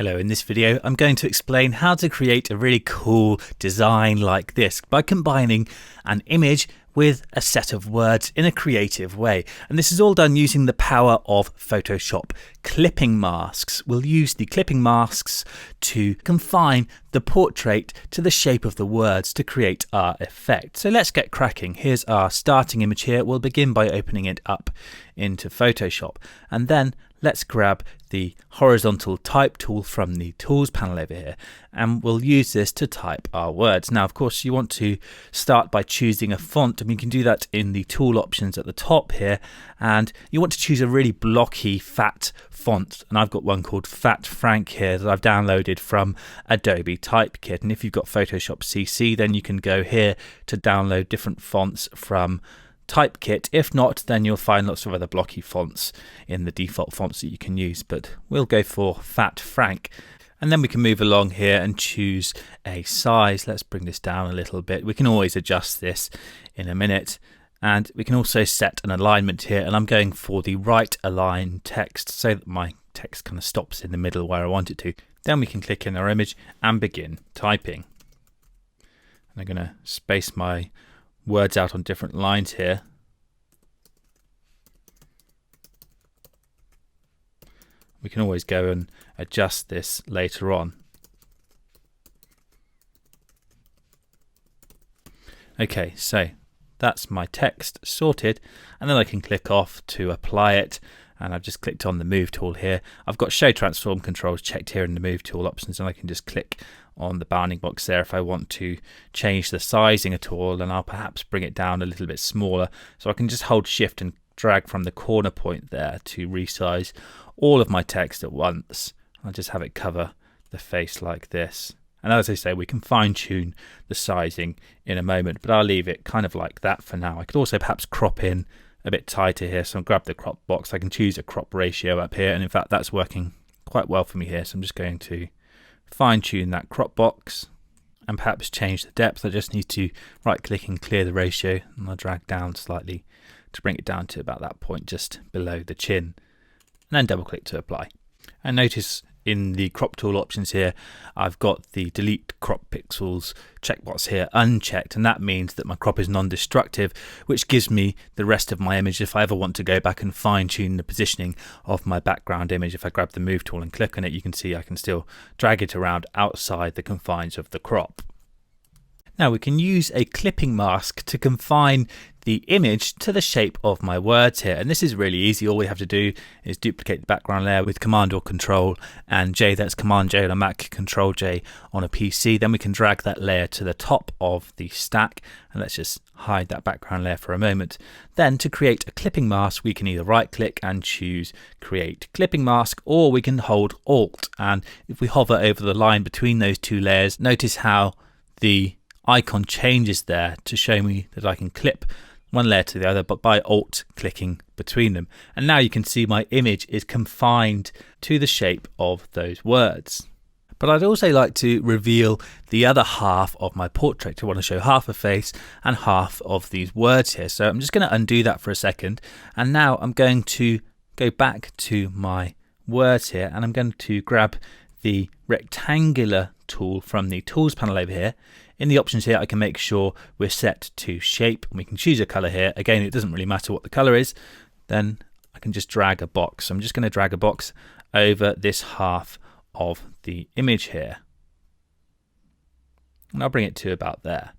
Hello, in this video I'm going to explain how to create a really cool design like this by combining an image with a set of words in a creative way. And this is all done using the power of Photoshop clipping masks. We'll use the clipping masks to confine the portrait to the shape of the words to create our effect. So let's get cracking. Here's our starting image here. We'll begin by opening it up into Photoshop, and then let's grab the horizontal type tool from the tools panel over here, and we'll use this to type our words. Now, of course, you want to start by choosing a font, and we can do that in the tool options at the top here. And you want to choose a really blocky, fat font. And I've got one called Fat Frank here that I've downloaded from Adobe Typekit. And if you've got Photoshop CC, then you can go here to download different fonts from Typekit. If not, then you'll find lots of other blocky fonts in the default fonts that you can use, but we'll go for Fat Frank. And then we can move along here and choose a size. Let's bring this down a little bit. We can always adjust this in a minute, and we can also set an alignment here, and I'm going for the right align text so that my text kind of stops in the middle where I want it to. Then we can click in our image and begin typing. And I'm going to space my words out on different lines here. We can always go and adjust this later on. Okay, so that's my text sorted, and then I can click off to apply it, and I've just clicked on the move tool here. I've got show transform controls checked here in the move tool options, and I can just click on the bounding box there if I want to change the sizing at all, and I'll perhaps bring it down a little bit smaller. So I can just hold shift and drag from the corner point there to resize all of my text at once. I'll just have it cover the face like this. And as I say, we can fine tune the sizing in a moment, but I'll leave it kind of like that for now. I could also perhaps crop in a bit tighter here. So I'll grab the crop box. I can choose a crop ratio up here, and in fact that's working quite well for me here. So I'm just going to fine tune that crop box and perhaps change the depth. I just need to right click and clear the ratio, and I'll drag down slightly to bring it down to about that point just below the chin, and then double click to apply. And notice in the crop tool options here, I've got the delete crop pixels checkbox here unchecked, and that means that my crop is non-destructive, which gives me the rest of my image if I ever want to go back and fine tune the positioning of my background image. If I grab the move tool and click on it, you can see I can still drag it around outside the confines of the crop. Now we can use a clipping mask to confine the image to the shape of my words here, and this is really easy. All we have to do is duplicate the background layer with Command or Control and J. That's Command J on a Mac, Control J on a PC. Then we can drag that layer to the top of the stack, and let's just hide that background layer for a moment. Then to create a clipping mask, we can either right click and choose Create Clipping Mask, or we can hold Alt, and if we hover over the line between those two layers, notice how the icon changes there to show me that I can clip one layer to the other, but by alt clicking between them. And now you can see my image is confined to the shape of those words. But I'd also like to reveal the other half of my portrait. I want to show half a face and half of these words here. So I'm just going to undo that for a second. And now I'm going to go back to my words here, and I'm going to grab the rectangular tool from the tools panel over here. In the options here, I can make sure we're set to shape, and we can choose a color here. Again, it doesn't really matter what the color is. Then I can just drag a box. So I'm just going to drag a box over this half of the image here, and I'll bring it to about there.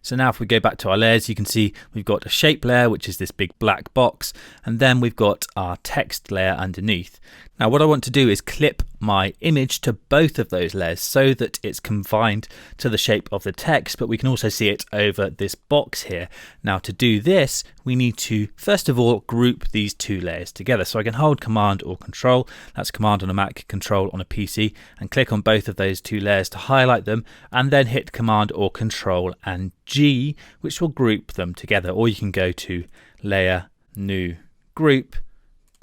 So now if we go back to our layers, you can see we've got a shape layer, which is this big black box, and then we've got our text layer underneath. Now what I want to do is clip my image to both of those layers so that it's confined to the shape of the text, but we can also see it over this box here. Now to do this, we need to first of all group these two layers together. So I can hold Command or Control, that's Command on a Mac, Control on a PC, and click on both of those two layers to highlight them, and then hit Command or Control and G, which will group them together. Or you can go to Layer, New, Group,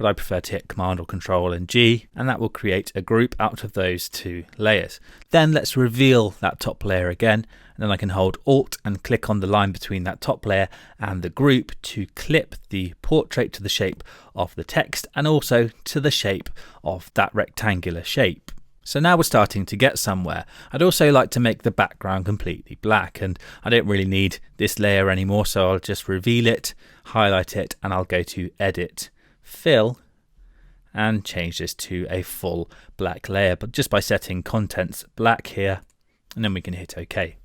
but I prefer to hit Command or Control and G, and that will create a group out of those two layers. Then let's reveal that top layer again, and then I can hold Alt and click on the line between that top layer and the group to clip the portrait to the shape of the text and also to the shape of that rectangular shape. So now we're starting to get somewhere. I'd also like to make the background completely black, and I don't really need this layer anymore, so I'll just reveal it, highlight it, and I'll go to Edit, Fill, and change this to a full black layer, but just by setting contents black here, and then we can hit OK.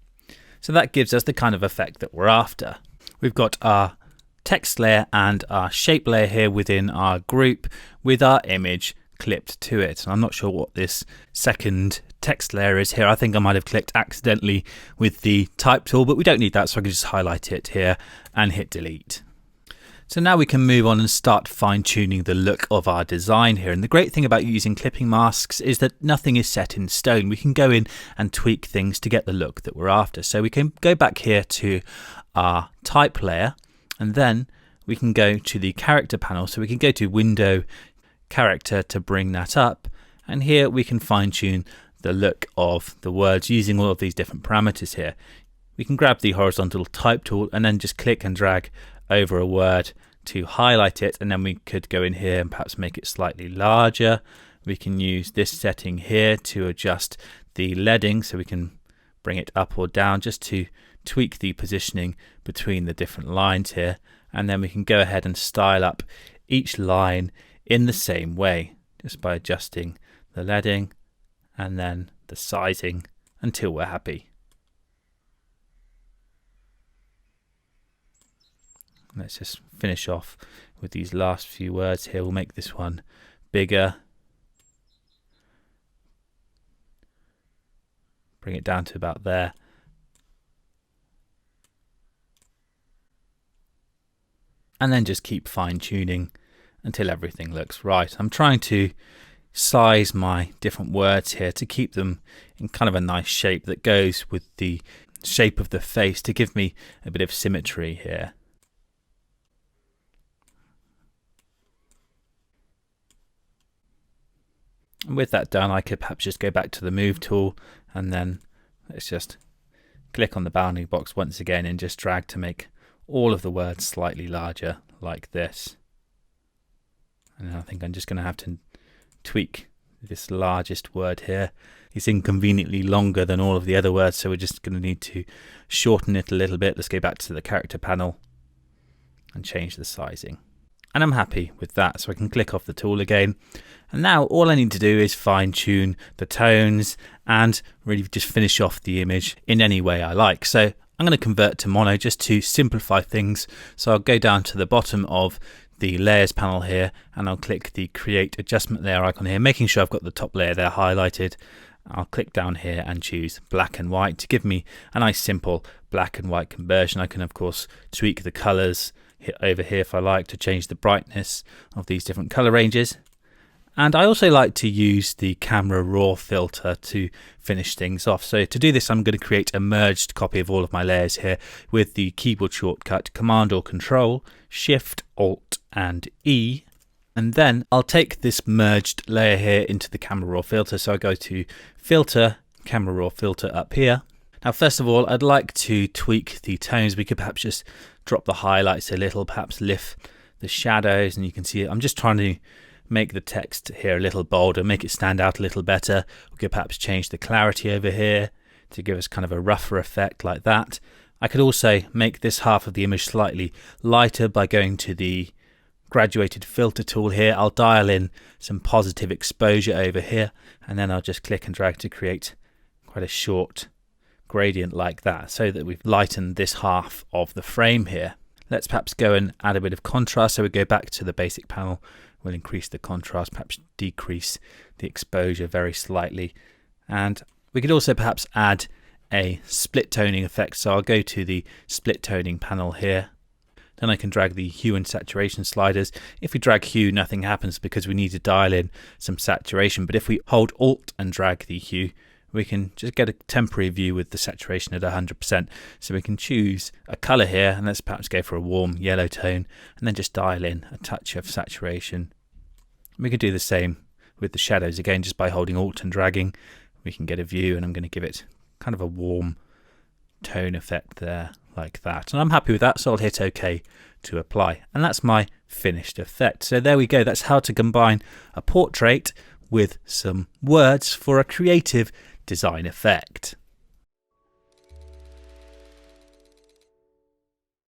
So that gives us the kind of effect that we're after. We've got our text layer and our shape layer here within our group with our image clipped to it. And I'm not sure what this second text layer is here. I think I might have clicked accidentally with the type tool, but we don't need that, so I can just highlight it here and hit delete. So now we can move on and start fine-tuning the look of our design here. And the great thing about using clipping masks is that nothing is set in stone. We can go in and tweak things to get the look that we're after. So we can go back here to our type layer, and then we can go to the character panel. So we can go to Window, Character to bring that up, and here we can fine-tune the look of the words using all of these different parameters here. We can grab the horizontal type tool and then just click and drag over a word to highlight it, and then we could go in here and perhaps make it slightly larger. We can use this setting here to adjust the leading, so we can bring it up or down just to tweak the positioning between the different lines here, and then we can go ahead and style up each line in the same way, just by adjusting the leading and then the sizing until we're happy. Let's just finish off with these last few words here. We'll make this one bigger. Bring it down to about there. And then just keep fine-tuning until everything looks right. I'm trying to size my different words here to keep them in kind of a nice shape that goes with the shape of the face to give me a bit of symmetry here. And with that done, I could perhaps just go back to the Move tool, and then let's just click on the bounding box once again and just drag to make all of the words slightly larger like this. And I think I'm just going to have to tweak this largest word here. It's inconveniently longer than all of the other words, so we're just going to need to shorten it a little bit. Let's go back to the character panel and change the sizing. And I'm happy with that, so I can click off the tool again. And now all I need to do is fine tune the tones and really just finish off the image in any way I like. So I'm going to convert to mono just to simplify things. So I'll go down to the bottom of the layers panel here, and I'll click the create adjustment layer icon here, making sure I've got the top layer there highlighted. I'll click down here and choose black and white to give me a nice simple black and white conversion. I can of course tweak the colors over here if I like to change the brightness of these different color ranges. And I also like to use the camera raw filter to finish things off. So to do this, I'm going to create a merged copy of all of my layers here with the keyboard shortcut Command or Control, Shift, Alt and E. And then I'll take this merged layer here into the camera raw filter. So I go to Filter, Camera Raw Filter up here. Now, first of all, I'd like to tweak the tones. We could perhaps just drop the highlights a little, perhaps lift the shadows, and you can see it. I'm just trying to make the text here a little bolder, make it stand out a little better. We could perhaps change the clarity over here to give us kind of a rougher effect like that. I could also make this half of the image slightly lighter by going to the graduated filter tool here. I'll dial in some positive exposure over here, and then I'll just click and drag to create quite a short gradient like that, so that we've lightened this half of the frame here. Let's perhaps go and add a bit of contrast. So we go back to the basic panel. We'll increase the contrast, perhaps decrease the exposure very slightly. And we could also perhaps add a split toning effect. So I'll go to the split toning panel here. Then I can drag the hue and saturation sliders. If we drag hue, nothing happens because we need to dial in some saturation. But if we hold Alt and drag the hue, we can just get a temporary view with the saturation at 100%. So we can choose a color here, and let's perhaps go for a warm yellow tone, and then just dial in a touch of saturation We can do the same with the shadows again, just by holding Alt and dragging. We can get a view, and I'm going to give it kind of a warm tone effect there, like that. And I'm happy with that, so I'll hit OK to apply. And that's my finished effect. So there we go. That's how to combine a portrait with some words for a creative design effect.